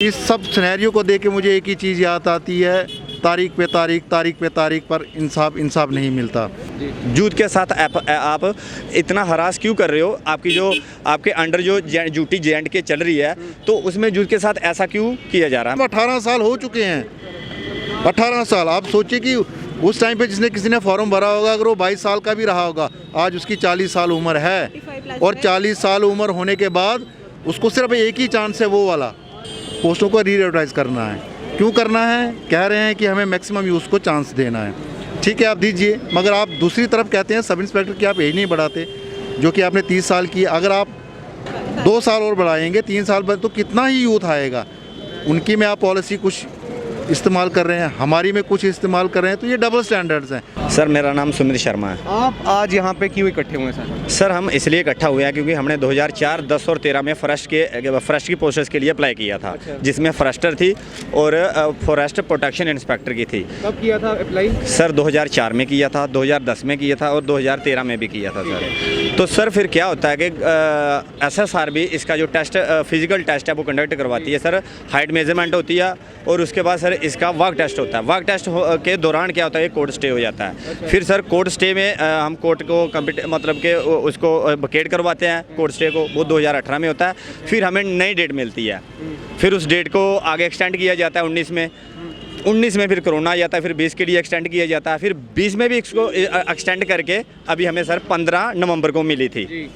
इस सब सिनेरियो को देख के मुझे एक ही चीज़ याद आती है, तारीख पे तारीख पर इंसाफ नहीं मिलता। जूत के साथ आप इतना हरास क्यों कर रहे हो? आपकी जो आपके अंडर जो ड्यूटी J&K चल रही है, तो उसमें जूत के साथ ऐसा क्यों किया जा रहा है? 18 साल हो चुके हैं, 18 साल। आप सोचिए कि उस टाइम पे जिसने किसी ने फॉर्म भरा होगा, अगर वो 22 साल का भी रहा होगा, आज उसकी 40 साल उम्र है, और 40 साल उम्र होने के बाद उसको सिर्फ एक ही चांस है, वो वाला पोस्टों को री एडवर्टाइज करना है। क्यों करना है? कह रहे हैं कि हमें मैक्सिमम यूज़ को चांस देना है। ठीक है, आप दीजिए, मगर आप दूसरी तरफ कहते हैं सब इंस्पेक्टर की आप एज नहीं बढ़ाते, जो कि आपने 30 साल की। अगर आप 2 साल और बढ़ाएंगे 3 साल बाद, तो कितना ही यूथ आएगा। उनकी में आप पॉलिसी कुछ इस्तेमाल कर रहे हैं, हमारी में कुछ इस्तेमाल कर रहे हैं, तो ये डबल स्टैंडर्ड्स हैं। सर, मेरा नाम सुमित शर्मा है। आप आज यहाँ पे क्यों इकट्ठे हुए हैं सर, हम इसलिए इकट्ठा हुए हैं क्योंकि हमने 2004, 10 और 13 में फॉरेस्ट की पोस्ट्स के लिए अप्लाई किया था। अच्छा। जिसमें फॉरेस्टर थी और फॉरेस्ट प्रोटेक्शन इंस्पेक्टर की थी। कब किया था अप्लाई? सर 2004 में किया था, 2010 में किया था और 2013 में भी किया था सर। तो सर फिर क्या होता है कि SSR भी इसका जो टेस्ट फिजिकल टेस्ट है वो कंडक्ट करवाती है सर। हाइट मेजरमेंट होती है और उसके बाद सर इसका वाक टेस्ट होता है। वाक टेस्ट के दौरान क्या होता है, कोर्ट स्टे हो जाता है। अच्छा। फिर सर कोर्ट स्टे में हम कोर्ट को मतलब के उसको वकेट करवाते हैं। कोर्ट स्टे को वो 2018 में होता है। फिर हमें नई डेट मिलती है, फिर उस डेट को आगे एक्सटेंड किया जाता है 19 में। 19 में फिर कोरोना आ जाता है, फिर 20 के लिए एक्सटेंड किया जाता है, फिर 20 में भी इसको एक्सटेंड करके अभी हमें सर 15 नवंबर को मिली थी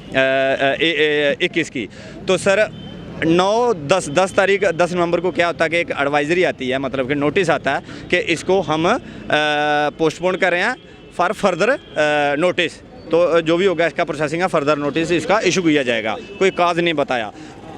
21 की। तो सर 10 नवंबर को क्या होता है कि एक एडवाइजरी आती है, मतलब कि नोटिस आता है कि इसको हम पोस्टपोन कर रहे हैं फॉर फर्दर नोटिस। तो जो भी होगा इसका प्रोसेसिंग है, फर्दर नोटिस इसका इशू किया जाएगा। कोई काज नहीं बताया,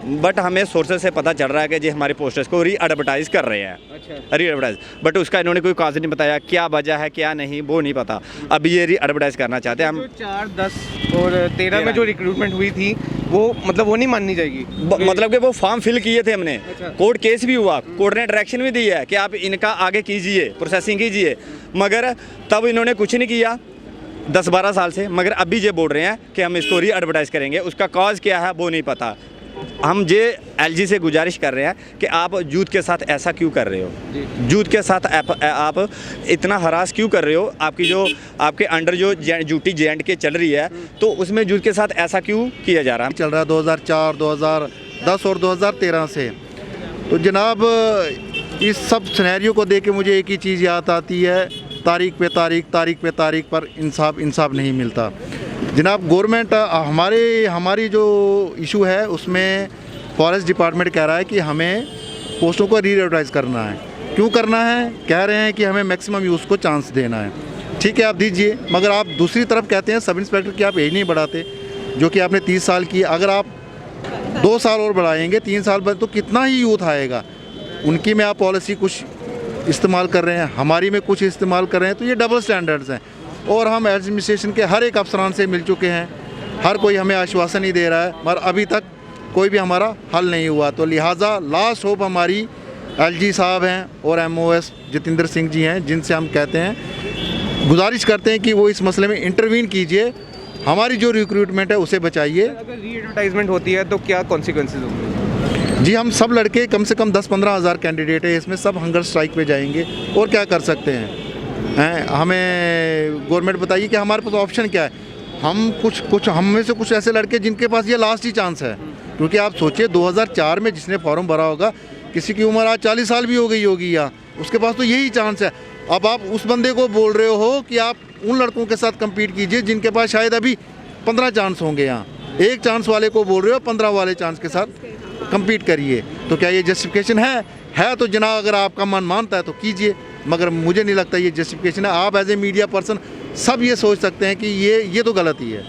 बट हमें सोर्सेज से पता चल रहा है कि जी हमारी पोस्टर्स को री एडवर्टाइज कर रहे हैं। अच्छा। री एडवर्टाइज, बट उसका इन्होंने कोई काज नहीं बताया, क्या वजह है क्या नहीं वो नहीं पता। अभी ये री एडवर्टाइज करना चाहते हैं हम। 4, 10 और 13 में जो रिक्रूटमेंट हुई थी वो मतलब वो नहीं माननी जाएगी। मतलब कि वो फॉर्म फिल किए थे हमने। अच्छा। कोर्ट केस भी हुआ, कोर्ट ने डायरेक्शन भी दी है कि आप इनका आगे कीजिए, प्रोसेसिंग कीजिए, मगर तब इन्होंने कुछ नहीं किया 10-12 साल से। मगर अभी ये बोल रहे हैं कि हम इसको री एडवर्टाइज करेंगे, उसका कॉज क्या है वो नहीं पता। हम LG से गुजारिश कर रहे हैं कि आप जूत के साथ ऐसा क्यों कर रहे हो? जूत के साथ आप इतना हरास क्यों कर रहे हो? आपकी जो आपके अंडर जो ड्यूटी J&K चल रही है, तो उसमें जूत के साथ ऐसा क्यों किया जा रहा है? चल रहा है 2004, 2010 और 2013 से। तो जनाब, इस सब सिनेरियो को देख के मुझे एक ही चीज़ याद आती है, तारीख पे तारीख पर इंसाफ नहीं मिलता। जनाब, गवर्नमेंट हमारी जो इशू है उसमें फॉरेस्ट डिपार्टमेंट कह रहा है कि हमें पोस्टों को री एडवर्टाइज करना है। क्यों करना है? कह रहे हैं कि हमें मैक्सिमम यूज़ को चांस देना है। ठीक है, आप दीजिए, मगर आप दूसरी तरफ कहते हैं सब इंस्पेक्टर की आप एज नहीं बढ़ाते, जो कि आपने 30 साल की। अगर आप 2 साल और बढ़ाएंगे 3 साल बाद, तो कितना ही यूथ आएगा। उनकी में आप पॉलिसी कुछ इस्तेमाल कर रहे हैं, हमारी में कुछ इस्तेमाल कर रहे हैं, तो ये डबल स्टैंडर्ड्स हैं। और हम एडमिनिस्ट्रेशन के हर एक अफसरान से मिल चुके हैं, हर कोई हमें आश्वासन ही दे रहा है, मगर अभी तक कोई भी हमारा हल नहीं हुआ। तो लिहाजा लास्ट होप हमारी LG साहब हैं और MOS जितेंद्र सिंह जी हैं, जिनसे हम कहते हैं, गुजारिश करते हैं कि वो इस मसले में इंटरवीन कीजिए, हमारी जो रिक्रूटमेंट है उसे बचाइए। अगर री एडवर्टाइजमेंट होती है तो क्या कॉन्सिक्वेंसेज होंगे? जी, हम सब लड़के कम से कम 10-15 हज़ार कैंडिडेट है, इसमें सब हंगर स्ट्राइक पे जाएंगे, और क्या कर सकते हैं? हमें गवर्नमेंट बताइए कि हमारे पास ऑप्शन क्या है। हम में से कुछ ऐसे लड़के जिनके पास ये लास्ट ही चांस है, क्योंकि आप सोचिए 2004 में जिसने फॉर्म भरा होगा, किसी की उम्र आज 40 साल भी हो गई होगी, या उसके पास तो यही चांस है। अब आप उस बंदे को बोल रहे हो कि आप उन लड़कों के साथ कम्पीट कीजिए जिनके पास शायद अभी 15 चांस होंगे। यहाँ एक चांस वाले को बोल रहे हो 15 वाले चांस के साथ कम्पीट करिए। तो क्या ये जस्टिफिकेशन है? तो जनाब, अगर आपका मन मानता है तो कीजिए, मगर मुझे नहीं लगता ये जस्टिफिकेशन है। आप एज ए मीडिया पर्सन सब ये सोच सकते हैं कि ये तो गलत ही है।